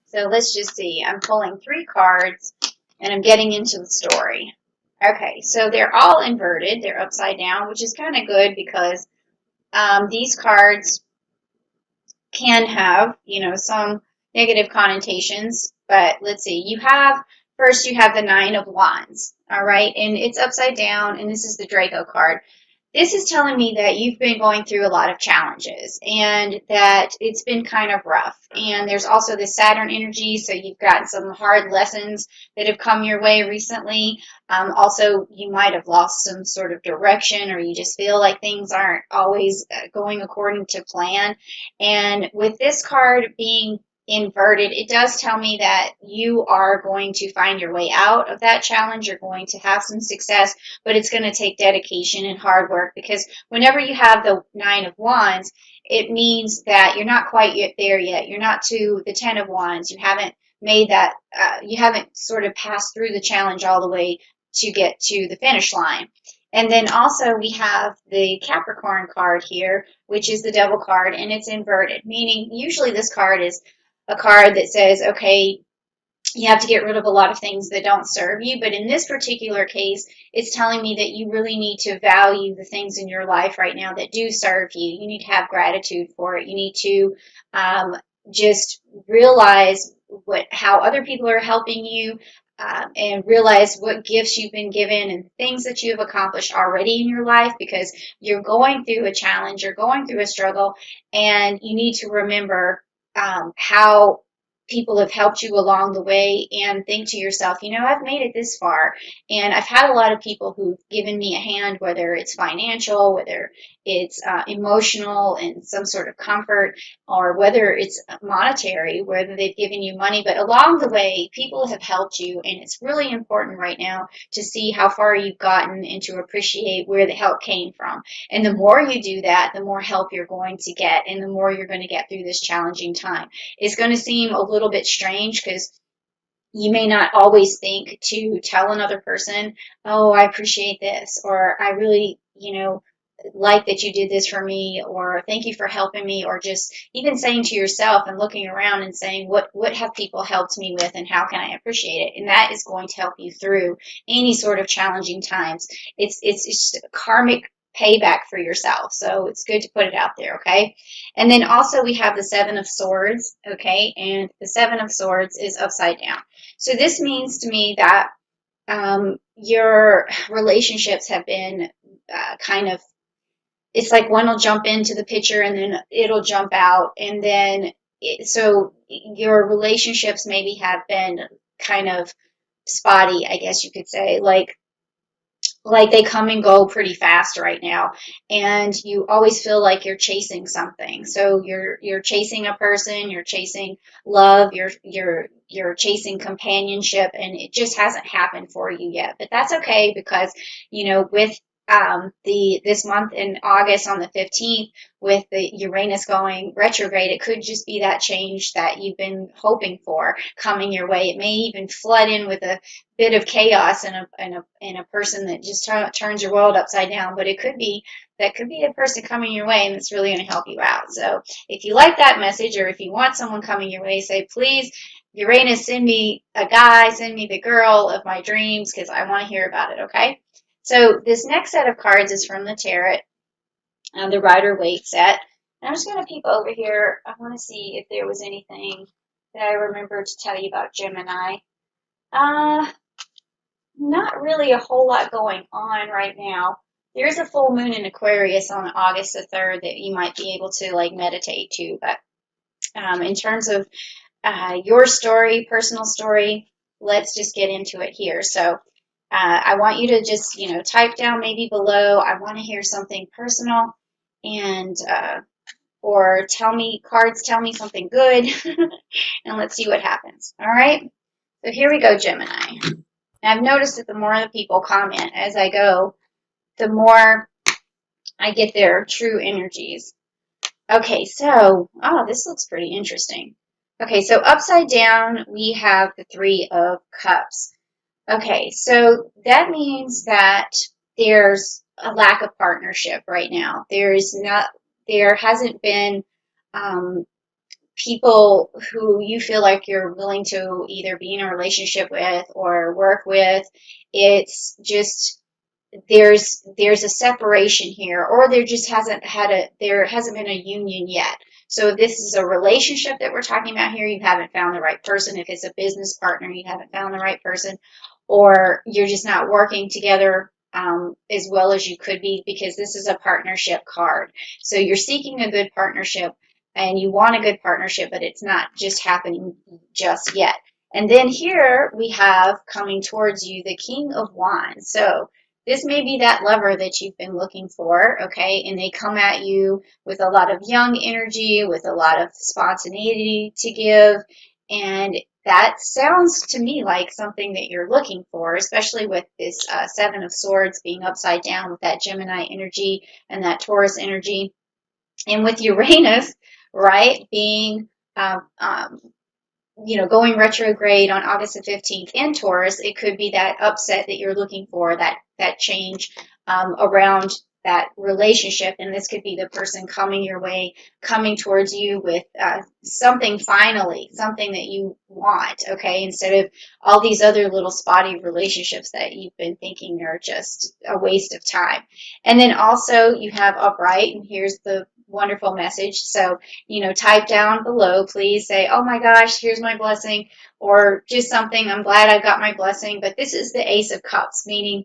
So let's just see. I'm pulling 3 cards, and I'm getting into the story. Okay, so they're all inverted. They're upside down, which is kind of good because these cards can have, some negative connotations. But let's see. First you have the Nine of Wands, all right? And it's upside down, and this is the Draco card. This is telling me that you've been going through a lot of challenges and that it's been kind of rough. And there's also the Saturn energy, so you've got some hard lessons that have come your way recently. Also, you might have lost some sort of direction, or you just feel like things aren't always going according to plan. And with this card being inverted, it does tell me that you are going to find your way out of that challenge. You're going to have some success, but it's going to take dedication and hard work, because whenever you have the Nine of Wands, it means that you're not quite yet there yet. You're not to the Ten of Wands. You haven't made that, you haven't sort of passed through the challenge all the way to get to the finish line. And then also we have the Capricorn card here, which is the Devil card, and it's inverted, meaning usually this card is a card that says, okay, you have to get rid of a lot of things that don't serve you. But in this particular case, it's telling me that you really need to value the things in your life right now that do serve you. You need to have gratitude for it. You need to just realize how other people are helping you, and realize what gifts you've been given and things that you have accomplished already in your life, because you're going through a challenge, you're going through a struggle, and you need to remember how people have helped you along the way, and think to yourself, I've made it this far, and I've had a lot of people who've given me a hand, whether it's financial, whether it's emotional and some sort of comfort, or whether it's monetary, whether they've given you money. But along the way, people have helped you, and it's really important right now to see how far you've gotten and to appreciate where the help came from. And the more you do that, the more help you're going to get, and the more you're going to get through this challenging time. It's going to seem a little bit strange, because you may not always think to tell another person, oh, I appreciate this, or I really, like that you did this for me, or thank you for helping me, or just even saying to yourself and looking around and saying, what have people helped me with, and how can I appreciate it? And that is going to help you through any sort of challenging times. It's just a karmic payback for yourself. So it's good to put it out there, okay? And then also we have the Seven of Swords, okay? And the Seven of Swords is upside down. So this means to me that your relationships have been kind of, it's like one will jump into the picture and then it'll jump out. And then, so your relationships maybe have been kind of spotty, I guess you could say, like they come and go pretty fast right now, and you always feel like you're chasing something. So you're chasing a person, you're chasing love, you're chasing companionship, and it just hasn't happened for you yet. But that's okay, because with this month in August on the 15th, with the Uranus going retrograde, it could just be that change that you've been hoping for coming your way. It may even flood in with a bit of chaos and a person that just turns your world upside down. But it could be a person coming your way, and it's really going to help you out. So if you like that message, or if you want someone coming your way, say, please, Uranus, send me a guy, send me the girl of my dreams, because I want to hear about it, okay? So this next set of cards is from the Tarot, the Rider-Waite set. And I'm just going to peep over here. I want to see if there was anything that I remember to tell you about Gemini. Not really a whole lot going on right now. There's a full moon in Aquarius on August the 3rd that you might be able to meditate to. But in terms of your story, personal story, let's just get into it here. So I want you to just, type down maybe below, I want to hear something personal, and or cards tell me something good, and let's see what happens. All right? So here we go, Gemini. And I've noticed that the more the people comment as I go, the more I get their true energies. Okay, so, this looks pretty interesting. Okay, so upside down, we have the Three of Cups. Okay, so that means that there's a lack of partnership right now. There hasn't been people who you feel like you're willing to either be in a relationship with or work with. It's just there's a separation here, or there hasn't been a union yet. So if this is a relationship that we're talking about here, you haven't found the right person. If it's a business partner, you haven't found the right person, or you're just not working together as well as you could be, because this is a partnership card. So you're seeking a good partnership and you want a good partnership, but it's not just happening just yet. And then here we have coming towards you the King of Wands. So this may be that lover that you've been looking for, okay? And they come at you with a lot of young energy, with a lot of spontaneity to give. And that sounds to me like something that you're looking for, especially with this Seven of Swords being upside down with that Gemini energy and that Taurus energy. And with Uranus, right, being going retrograde on August the 15th in Taurus, it could be that upset that you're looking for, that change around that relationship. And this could be the person coming your way, coming towards you with something finally, something that you want, okay, instead of all these other little spotty relationships that you've been thinking are just a waste of time. And then also you have upright, and here's the wonderful message. So, type down below, please say, oh my gosh, here's my blessing, or just something, I'm glad I got my blessing. But this is the Ace of Cups, meaning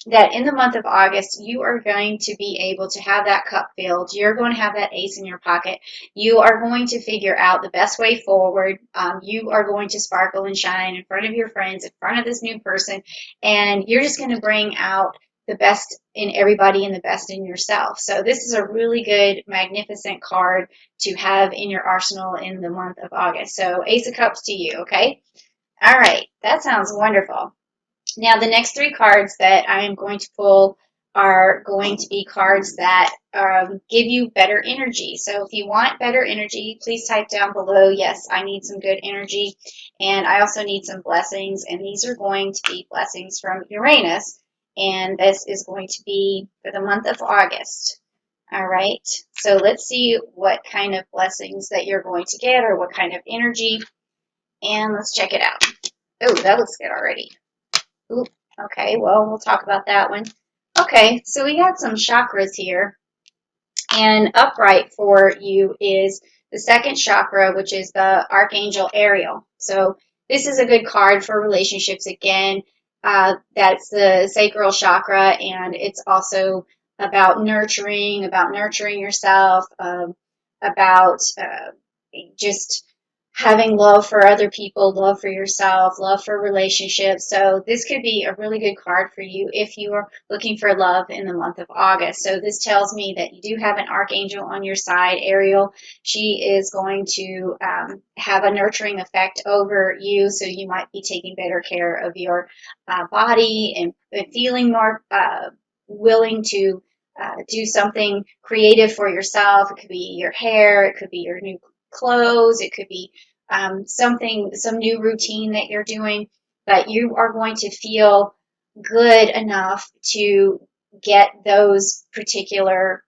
that in the month of August, you are going to be able to have that cup filled. You're going to have that ace in your pocket. You are going to figure out the best way forward. You are going to sparkle and shine in front of your friends, in front of this new person, and you're just going to bring out the best in everybody and the best in yourself. So this is a really good, magnificent card to have in your arsenal in the month of August. So Ace of Cups to you, okay? All right, that sounds wonderful. Now the next three cards that I am going to pull are going to be cards that give you better energy. So if you want better energy, please type down below, yes, I need some good energy, and I also need some blessings, and these are going to be blessings from Uranus. And this is going to be for the month of August. All right, so let's see what kind of blessings that you're going to get, or what kind of energy, and let's check it out. Oh, that looks good already. Ooh, okay, well, we'll talk about that one. Okay, so we got some chakras here, and upright for you is the second chakra, which is the Archangel Ariel. So this is a good card for relationships again. That's the sacral chakra, and it's also about nurturing yourself, about just having love for other people, love for yourself, love for relationships. So this could be a really good card for you if you are looking for love in the month of August. So this tells me that you do have an archangel on your side, Ariel. She is going to have a nurturing effect over you, so you might be taking better care of your body and feeling more willing to do something creative for yourself. It could be your hair, it could be your new clothes, it could be some new routine that you're doing, but you are going to feel good enough to get those particular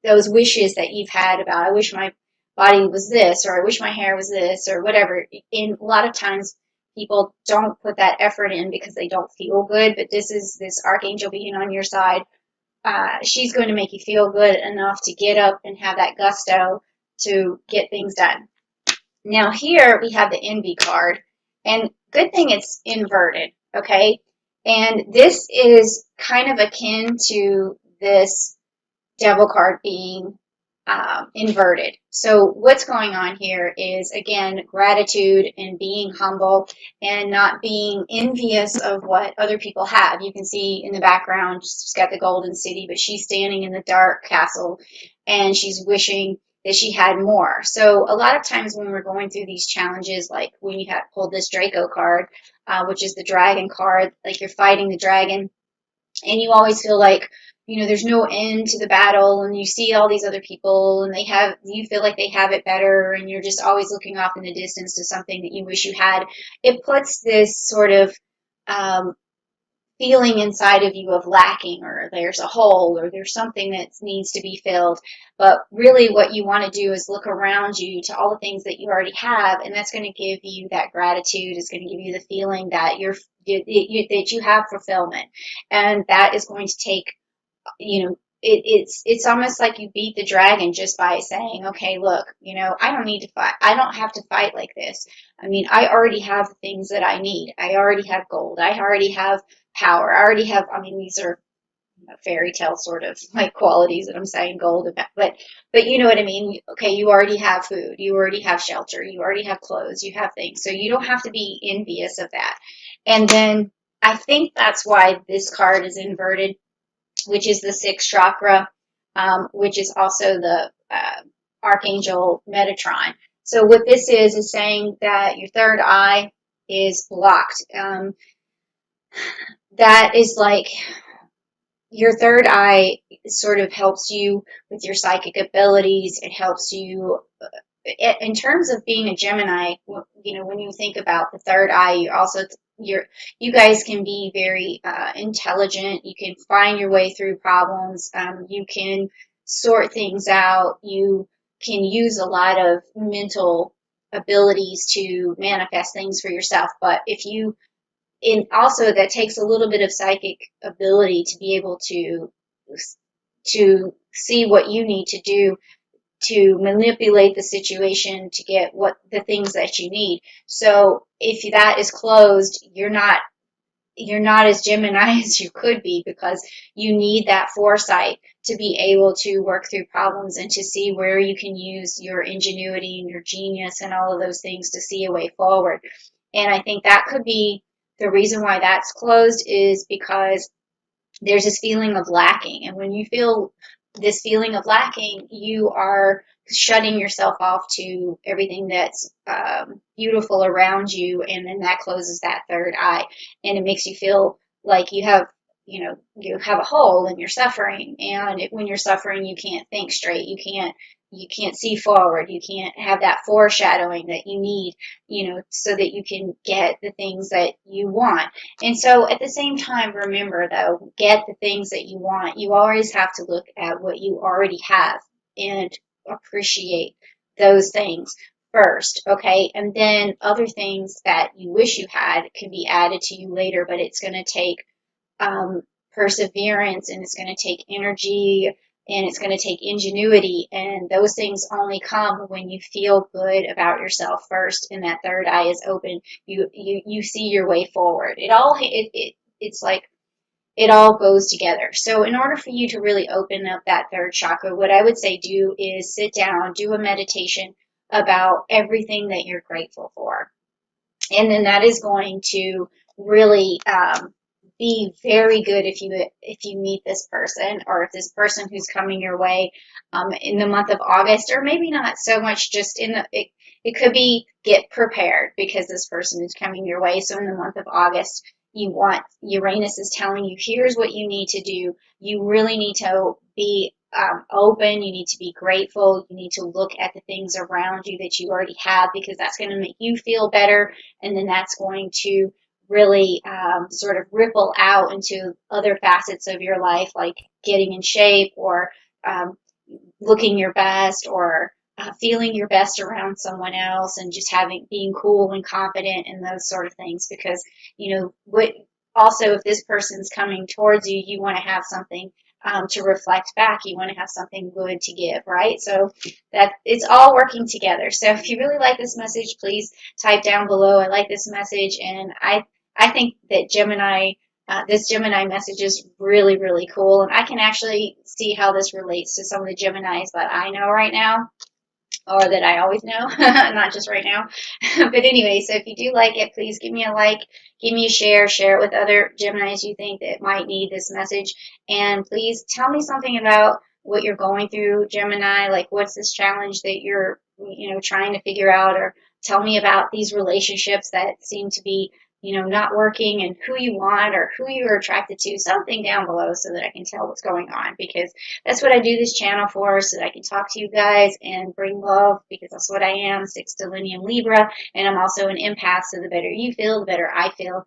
those wishes that you've had about, I wish my body was this, or I wish my hair was this, or whatever. In a lot of times people don't put that effort in because they don't feel good, but this archangel being on your side, she's going to make you feel good enough to get up and have that gusto to get things done. Now here we have the envy card, and good thing it's inverted, okay? And this is kind of akin to this devil card being inverted. So what's going on here is, again, gratitude and being humble and not being envious of what other people have. You can see in the background, she's got the golden city, but she's standing in the dark castle and she's wishing that she had more. So a lot of times when we're going through these challenges, like when you have pulled this Draco card, which is the dragon card, like you're fighting the dragon, and you always feel like, there's no end to the battle, and you see all these other people and you feel like they have it better, and you're just always looking off in the distance to something that you wish you had. It puts this sort of feeling inside of you of lacking, or there's a hole, or there's something that needs to be filled. But really what you want to do is look around you to all the things that you already have, and that's going to give you that gratitude. It's going to give you the feeling that that you have fulfillment, and that is going to take, you know, it's almost like you beat the dragon just by saying, okay, look, I don't need to fight. I don't have to fight like this. I mean, I already have the things that I need. I already have gold. I already have power. I already have, I mean, these are fairy tale sort of like qualities that I'm saying gold about, but you know what I mean? Okay, you already have food. You already have shelter. You already have clothes. You have things. So you don't have to be envious of that. And then I think that's why this card is inverted, which is the sixth chakra, which is also the Archangel Metatron. So what this is saying that your third eye is blocked. That is like your third eye sort of helps you with your psychic abilities. It helps you in terms of being a Gemini. When you think about the third eye, you guys can be very intelligent. You can find your way through problems. You can sort things out. You can use a lot of mental abilities to manifest things for yourself. But also that takes a little bit of psychic ability to be able to see what you need to do to manipulate the situation to get what the things that you need. So if that is closed, you're not as Gemini as you could be, because you need that foresight to be able to work through problems and to see where you can use your ingenuity and your genius and all of those things to see a way forward. And I think that could be the reason why that's closed, is because there's this feeling of lacking. And when you feel this feeling of lacking, you are shutting yourself off to everything that's beautiful around you. And then that closes that third eye. And it makes you feel like you have a hole and you're suffering. And when you're suffering, you can't think straight. You can't see forward. You can't have that foreshadowing that you need, so that you can get the things that you want. And so at the same time, remember though, get the things that you want. You always have to look at what you already have and appreciate those things first, okay? And then other things that you wish you had can be added to you later, but it's going to take perseverance, and it's going to take energy, and it's going to take ingenuity, and those things only come when you feel good about yourself first, and that third eye is open. You see your way forward. It's like it all goes together. So in order for you to really open up that third chakra, what I would say do is sit down, do a meditation about everything that you're grateful for, and then that is going to really be very good if you meet this person, or if this person who's coming your way in the month of August, or maybe not so much just it could be get prepared, because this person is coming your way. So in the month of August, Uranus is telling you, here's what you need to do. You really need to be open. You need to be grateful. You need to look at the things around you that you already have, because that's going to make you feel better. And then that's going to really sort of ripple out into other facets of your life, like getting in shape, or looking your best, or feeling your best around someone else, and just being cool and confident and those sort of things. Because also, if this person's coming towards you, you want to have something to reflect back. You want to have something good to give, right? So that it's all working together. So if you really like this message, please type down below, I like this message. And I think that this Gemini message is really, really cool. And I can actually see how this relates to some of the Geminis that I know right now, or that I always know, not just right now. But anyway, so if you do like it, please give me a like, give me a share it with other Geminis you think that might need this message. And please tell me something about what you're going through, Gemini. Like, what's this challenge that you're, trying to figure out? Or tell me about these relationships that seem to be, not working, and who you want, or who you're attracted to. Something down below so that I can tell what's going on, because that's what I do this channel for, so that I can talk to you guys and bring love, because that's what I am, sextilineum Libra, and I'm also an empath. So the better you feel, the better I feel.